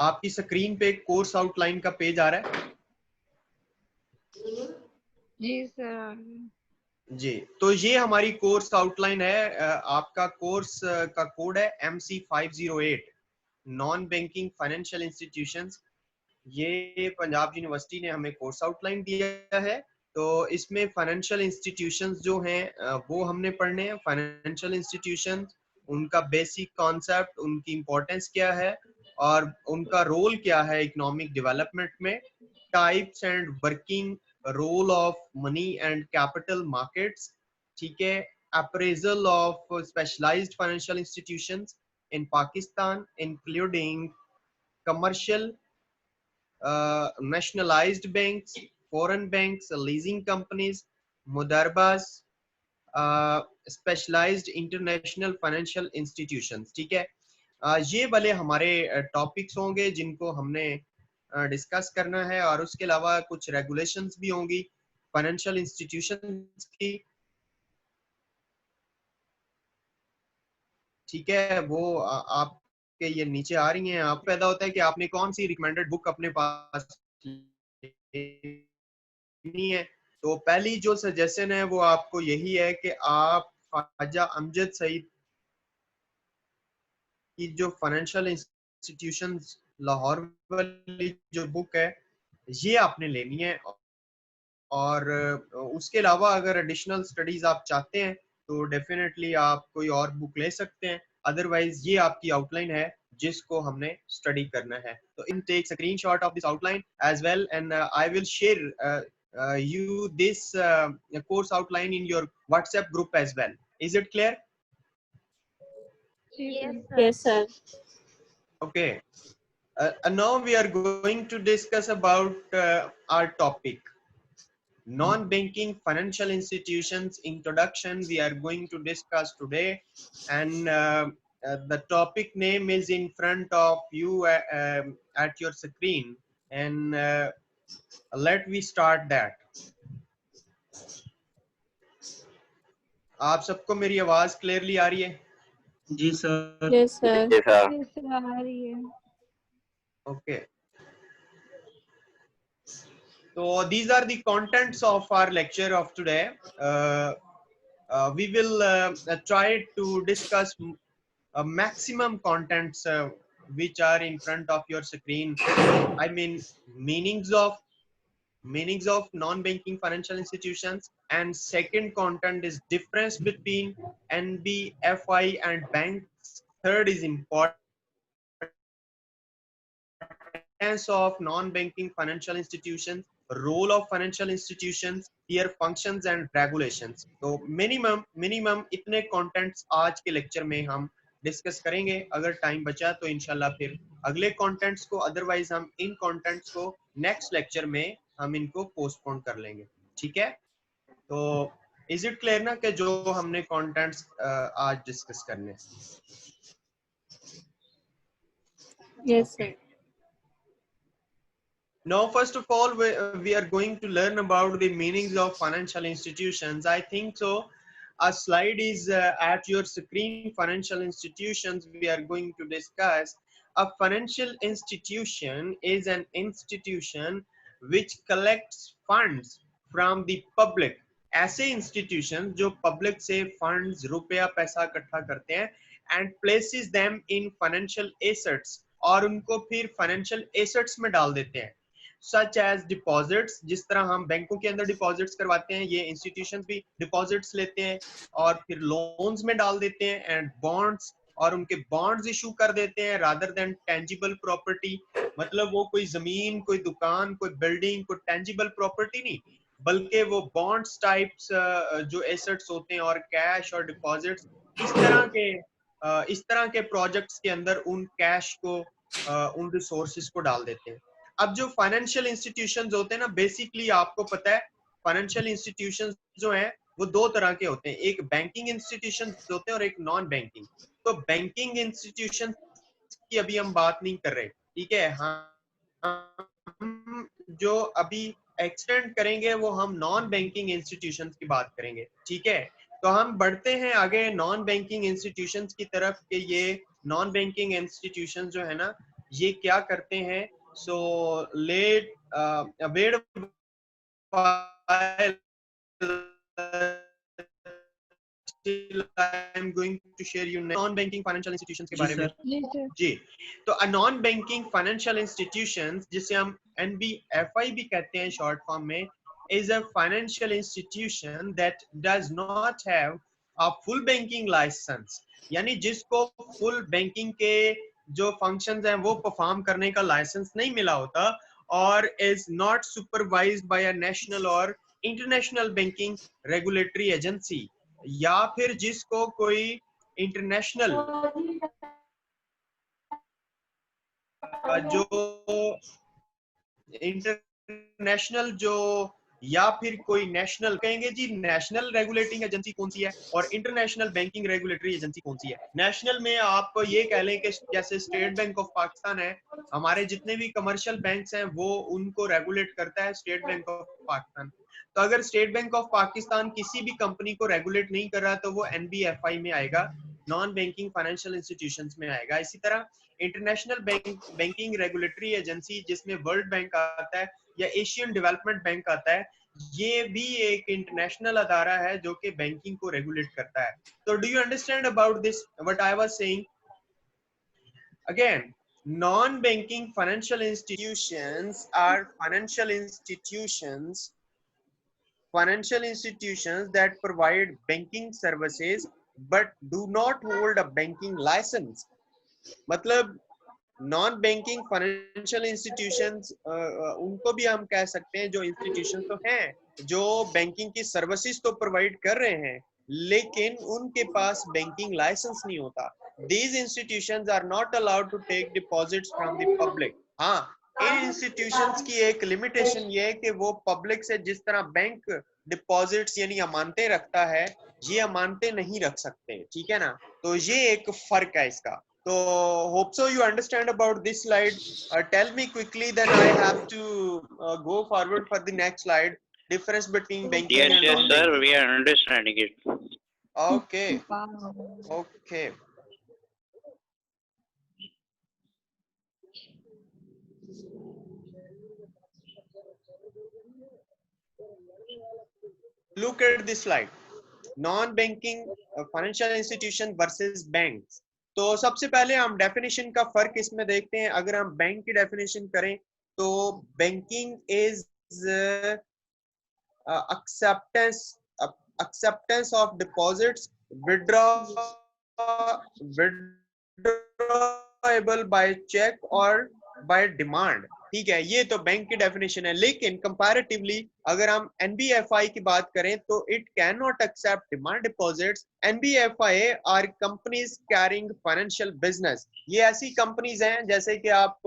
आपकी स्क्रीन पे course outline का पेज आ रहा है? जी सर। जी, तो ये हमारी कोर्स आउटलाइन है। आपका कोर्स का कोड है MC508, non banking financial institutions. ये पंजाब यूनिवर्सिटी ने हमें कोर्स आउटलाइन दिया है। तो इसमें फाइनेंशियल इंस्टीट्यूशंस जो हैं वो हमने पढ़ने हैं। फाइनेंशियल इंस्टीट्यूशंस, उनका बेसिक कॉन्सेप्ट, उनकी इंपॉर्टेंस क्या है और उनका रोल क्या है इकोनॉमिक डेवलपमेंट में, types and working role of money and capital markets, ठीक है, appraisal of specialised financial institutions in Pakistan including commercial, nationalized banks, foreign banks, leasing companies, मुदरबास, स्पेशलाइज्ड इंटरनेशनल फाइनेंशियल इंस्टीट्यूशंस। ठीक है, ये वाले हमारे टॉपिक्स होंगे जिनको हमने डिस्कस करना है, और उसके अलावा कुछ रेगुलेशंस भी होंगी फाइनेंशियल इंस्टीट्यूशंस की। ठीक है, वो आपके ये नीचे आ रही हैं। आप पैदा होता है कि आपने कौन सी रिकमेंडेड बुक अपने पास नहीं है। तो पहली जो सजेशन है वो आपको यही है कि आप ख्वाजा अमजद सईद की जो फाइनेंशियल इंस्टीट्यूशंस लाहौर वाली जो बुक है ये आपने लेनी है। और उसके अलावा अगर एडिशनल स्टडीज आप चाहते हैं तो डेफिनेटली आप कोई और बुक ले सकते हैं। अदरवाइज ये आपकी आउटलाइन है जिसको हमने स्टडी करना है। तो इन take screenshot of this outline as well, and I will share you this course outline in your WhatsApp group as well. Is it clear? Yes, sir. Okay. Now we are going to discuss about our topic, non-banking financial institutions introduction. We are going to discuss today, and the topic name is in front of you at your screen, and let we start that. आप सबको मेरी आवाज clearly आ रही है? जी sir. Yes, sir. आ रही है। Okay. So these are the contents of our lecture of today. We will try to discuss maximum contents which are in front of your screen. I mean meanings of non-banking financial institutions, and second content is difference between NBFI and banks. Third is importance of non-banking financial institutions, role of financial institutions, their functions and regulations. तो minimum इतने contents आज के lecture में हम discuss करेंगे। अगर time बचा तो इंशाल्लाह फिर अगले कंटेंट्स को, अदरवाइज हम इन कंटेंट्स को नेक्स्ट लेक्चर में हम इनको पोस्टपोन कर लेंगे। ठीक है, तो इज इट क्लियर ना कि जो हमने कंटेंट्स आज डिस्कस करने? Yes, sir. Now, first of all, we are going to learn about the meanings of financial institutions. I think so. A slide is at your screen. Financial institutions we are going to discuss. A financial institution is an institution which collects funds from the public. ऐसे institutions जो public से funds, रुपया पैसा इकट्ठा करते हैं and places them in financial assets, और उनको फिर financial assets में डाल देते हैं। सच एज डिपॉजिट्स, जिस तरह हम बैंकों के अंदर डिपॉजिट्स करवाते हैं, ये इंस्टीट्यूशंस भी डिपॉजिट्स लेते हैं और फिर लोन्स में डाल देते हैं, एंड बॉन्ड्स, और उनके बॉन्ड्स इशू कर देते हैं रादर देन टेंजिबल प्रॉपर्टी। मतलब वो कोई जमीन, कोई दुकान, कोई बिल्डिंग, कोई टेंजिबल प्रॉपर्टी नहीं, बल्कि वो बॉन्ड्स टाइप्स जो एसेट्स होते हैं और कैश और डिपॉजिट्स, इस तरह के प्रोजेक्ट्स के अंदर उन कैश को, उन रिसोर्सेज को डाल देते हैं। अब जो फाइनेंशियल इंस्टीट्यूशंस होते हैं ना, बेसिकली आपको पता है फाइनेंशियल इंस्टीट्यूशंस जो हैं वो दो तरह के होते हैं, एक बैंकिंग इंस्टीट्यूशंस होते हैं और एक नॉन बैंकिंग। तो बैंकिंग इंस्टीट्यूशंस की अभी हम बात नहीं कर रहे, ठीक है। हम जो अभी एक्सटेंड करेंगे वो हम नॉन बैंकिंग इंस्टीट्यूशंस की बात करेंगे, ठीक है। तो हम बढ़ते हैं आगे नॉन बैंकिंग इंस्टीट्यूशंस की तरफ कि ये नॉन बैंकिंग इंस्टीट्यूशंस जो है ना, ये क्या करते हैं? So wait while I'm going to share you non-banking financial institutions के जी बारे में। सर। जी सर। जी, तो नॉन बैंकिंग फाइनेंशियल इंस्टीट्यूशंस, जिसे हम NBFI भी कहते हैं शॉर्ट फॉर्म में, is a financial institution that does not have a full banking license, यानी जिसको फुल बैंकिंग के जो फंक्शंस हैं वो परफॉर्म करने का लाइसेंस नहीं मिला होता, और is not supervised by a national और इंटरनेशनल बैंकिंग रेगुलेटरी एजेंसी, या फिर जिसको कोई इंटरनेशनल जो इंटरनेशनल जो या फिर कोई नेशनल, कहेंगे जी नेशनल रेगुलेटिंग एजेंसी कौन सी है और इंटरनेशनल बैंकिंग रेगुलेटरी एजेंसी कौन सी है। नेशनल में आपको ये कह लें कि जैसे स्टेट बैंक ऑफ पाकिस्तान है, हमारे जितने भी कमर्शियल बैंक्स हैं वो उनको रेगुलेट करता है स्टेट बैंक ऑफ पाकिस्तान। तो अगर स्टेट बैंक ऑफ पाकिस्तान किसी भी कंपनी को रेगुलेट नहीं कर रहा तो वो NBFI में आएगा, नॉन बैंकिंग फाइनेंशियल इंस्टीट्यूशंस में आएगा। इसी तरह इंटरनेशनल बैंकिंग रेगुलेटरी एजेंसी, जिसमें वर्ल्ड बैंक आता है या एशियन डेवलपमेंट बैंक आता है, ये भी एक इंटरनेशनल अदारा है जो कि बैंकिंग को रेगुलेट करता है। तो do you understand about this what I was saying? Again, non-banking financial institutions are financial institutions that provide banking services but do not hold a banking license. मतलब नॉन बैंकिंग फाइनेंशियल इंस्टीट्यूशंस उनको भी हम कह सकते हैं जो institution तो हैं जो बैंकिंग की सर्विसेज तो प्रोवाइड कर रहे हैं, लेकिन उनके पास बैंकिंग लाइसेंस नहीं होता। These institutions are not allowed to take deposits from the public. हाँ, इन इंस्टीट्यूशंस की एक लिमिटेशन ये है कि वो पब्लिक से जिस तरह बैंक डिपॉजिट्स यानी अमानतें रखता है, ये अमानतें नहीं रख सकते, ठीक है ना। तो ये एक फर्क है इसका। So hope so you understand about this slide. Tell me quickly, then I have to go forward for the next slide. Difference between banking Yes, and yes, non-banking. sir. We are understanding it. Okay. Wow. Okay. Look at this slide. Non-banking financial institution versus banks. तो सबसे पहले हम definition का फर्क इसमें देखते हैं। अगर हम बैंक की डेफिनेशन करें तो banking is acceptance of deposits, withdrawable by check or by demand, ठीक है। ये तो बैंक की डेफिनेशन है, लेकिन कंपैरेटिवली अगर हम NBFI की बात करें तो it can not accept demand deposits. NBFI are companies carrying financial business. ये ऐसी कंपनीज हैं जैसे कि आप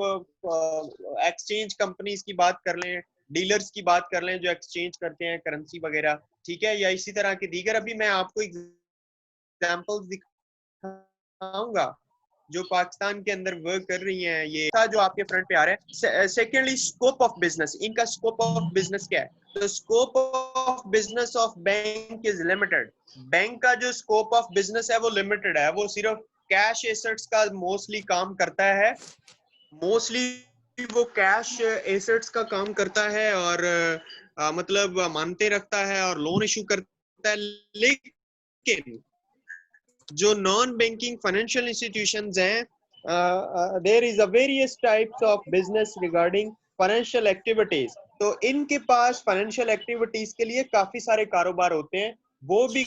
एक्सचेंज कंपनीज की बात कर लें, डीलर्स की बात कर लें जो एक्सचेंज करते हैं करेंसी वगैरह, ठीक है, या इसी तरह के दीगर। अभी मैं आपको एग्जांपल्स दिखाऊंगा जो पाकिस्तान के अंदर वर्क कर रही हैं। ये था जो आपके फ्रंट पे आ रहा है। Secondly, scope of business. इनका स्कोप ऑफ बिजनेस क्या है? तो scope of business of bank is limited. Bank का जो स्कोप ऑफ बिजनेस है वो लिमिटेड है, वो सिर्फ कैश एसेट्स का मोस्टली काम करता है। मोस्टली वो कैश एसेट्स का काम करता है और मतलब मानते रखता है और लोन इशू करता है। लेकिन जो नॉन बैंकिंग फाइनेंशियल इंस्टीट्यूशंस हैं, there is a various types of business regarding financial activities. तो इनके पास फाइनेंशियल एक्टिविटीज के लिए काफी सारे कारोबार होते हैं, वो भी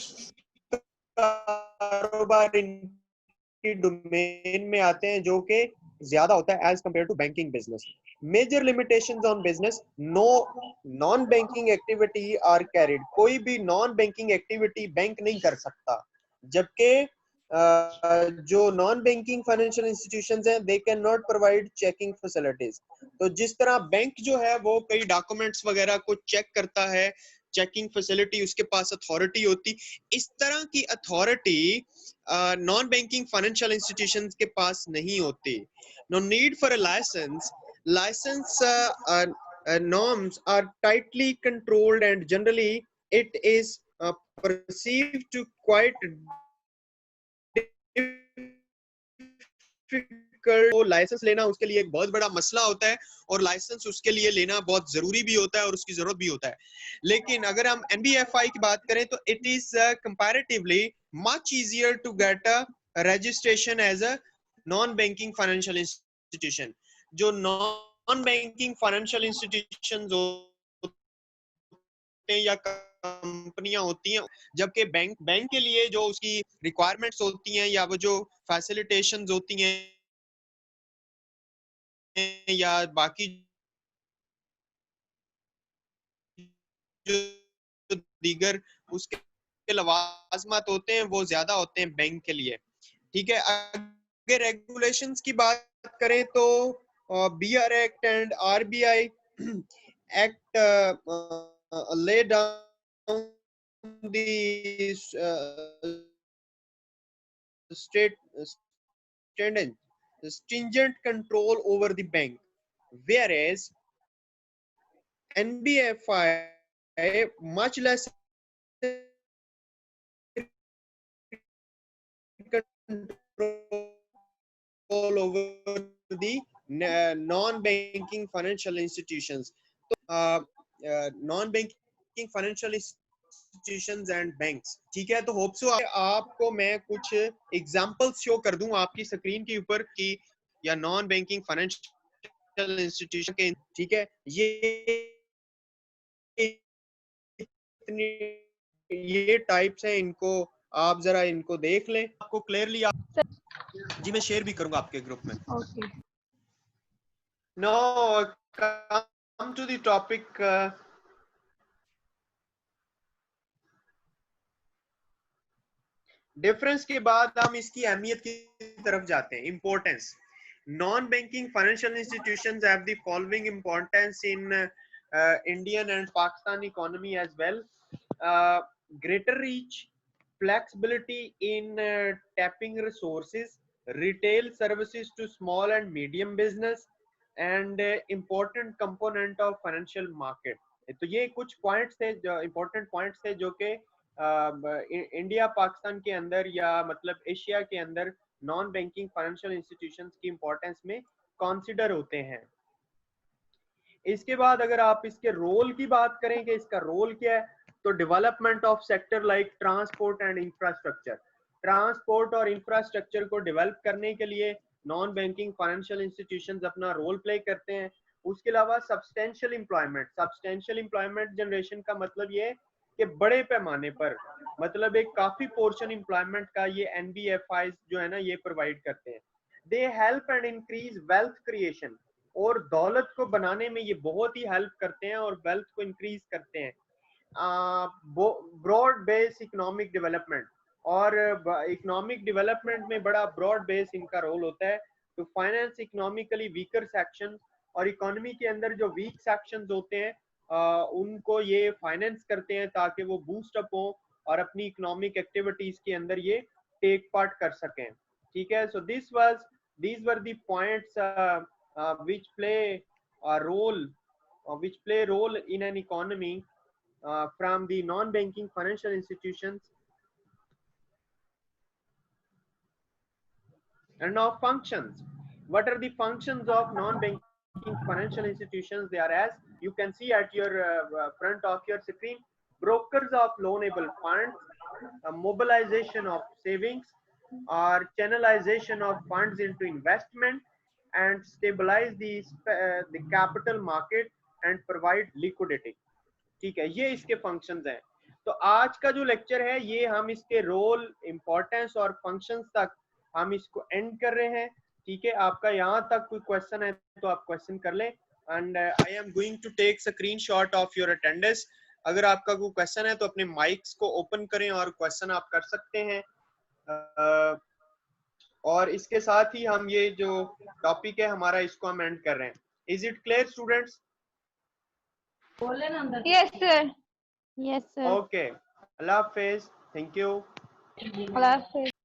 कारोबार इनकी डोमेन में आते हैं जो कि ज्यादा होता है as compare to banking business. Major limitations on business, no non banking activity are carried. कोई भी नॉन बैंकिंग एक्टिविटी बैंक नहीं कर सकता, जबकि जो नॉन बैंकिंग फाइनेंशियल इंस्टीट्यूशंस हैं they can not provide checking facilities. तो जिस तरह बैंक जो है वो कई डॉक्यूमेंट्स वगैरह को चेक करता है, चेकिंग फैसिलिटी उसके पास अथॉरिटी होती, इस तरह की authority non banking financial institutions के पास नहीं होती। No need for a license. License norms are tightly controlled and generally it is perceived to quite difficult तो लाइसेंस लेना उसके लिए एक बहुत बड़ा मसला होता है और लाइसेंस उसके लिए लेना बहुत जरूरी भी होता है और उसकी जरूरत भी होता है। लेकिन अगर हम NBFI की बात करें तो it is comparatively much easier to get a registration as a non banking financial institution. जो नॉन बैंकिंग फाइनेंशियल इंस्टीट्यूशन या कंपनियां होती हैं, जबकि बैंक के लिए जो उसकी रिक्वायरमेंट्स होती हैं या वो जो फैसिलिटेशंस होती हैं या बाकी जो दीगर उसके लवाजमात होते हैं वो ज्यादा होते हैं बैंक के लिए। ठीक है, अगर रेगुलेशंस की बात करें तो BR act and RBI act lay down the stringent control over the bank, whereas NBFI much less control over the non-banking financial institutions. So, non-banking financial institutions and banks. ठीक है, तो होप सो आपको मैं कुछ examples show कर दूं आपकी screen के ऊपर कि या नॉन बैंकिंग फाइनेंशियल इंस्टीट्यूशन के, ठीक है, ये टाइप्स हैं, इनको आप जरा इनको देख लें, आपको क्लियरली जी मैं शेयर भी करूंगा आपके ग्रुप में। Okay. Now come to the topic difference के बाद हम इसकी अहमियत की तरफ जाते हैं। Importance, non banking financial institutions have the following importance in Indian and Pakistan economy as well. Greater reach, flexibility in tapping resources, retail services to small and medium business, and important component of financial market। तो ये कुछ points थे, जो important points थे जो कि India Pakistan के अंदर या मतलब एशिया के अंदर नॉन बैंकिंग फाइनेंशियल इंस्टीट्यूशंस की इंपॉर्टेंस में कंसीडर होते हैं। इसके बाद अगर आप इसके रोल की बात करें कि इसका रोल क्या है, तो development of sector like transport and infrastructure, transport और इंफ्रास्ट्रक्चर को डेवलप करने के लिए नॉन बैंकिंग फाइनेंशियल इंस्टीट्यूशंस अपना रोल प्ले करते हैं। उसके अलावा सब्सटेंशियल एम्प्लॉयमेंट जनरेशन का मतलब ये है कि बड़े पैमाने पर, मतलब एक काफी पोर्शन एम्प्लॉयमेंट का ये NBFIs जो है ना ये प्रोवाइड करते हैं। They help and increase wealth creation, और दौलत को बनाने में ये बहुत ही हेल्प करते हैं और वेल्थ को इंक्रीज करते हैं। ब्रॉड बेस इकोनॉमिक डेवलपमेंट, और इकोनॉमिक डेवलपमेंट में बड़ा ब्रॉड बेस इनका रोल होता है। To finance economically weaker section, और इकोनॉमी के अंदर जो वीक सेक्शंस होते हैं उनको ये फाइनेंस करते हैं ताकि वो बूस्ट अप हो और अपनी इकोनॉमिक एक्टिविटीज के अंदर ये टेक पार्ट कर सकें। ठीक है, सो these were the points which play a role in an economy from the non-banking financial institutions. And now functions. What are the functions of non-banking financial institutions? They are, as you can see at your front of your screen: brokers of loanable funds, mobilization of savings, or channelization of funds into investment, and stabilize the capital market and provide liquidity। ठीक है, ये इसके functions हैं। तो आज का जो lecture है ये हम इसके रोल, इंपॉर्टेंस और फंक्शंस तक हम इसको एंड कर रहे हैं। ठीक है, आपका यहाँ तक कोई क्वेश्चन है तो आप क्वेश्चन कर लें, and I am going to take screenshot of your attendance. अगर आपका कोई क्वेश्चन है तो अपने माइक्स को ओपन करें और क्वेश्चन आप कर सकते हैं। और इसके साथ ही हम ये जो टॉपिक है हमारा इसको हम एंड कर रहे हैं। Is it clear students? Yes, sir. Yes, sir. Okay, Allah Hafiz, thank you. Allah Hafiz.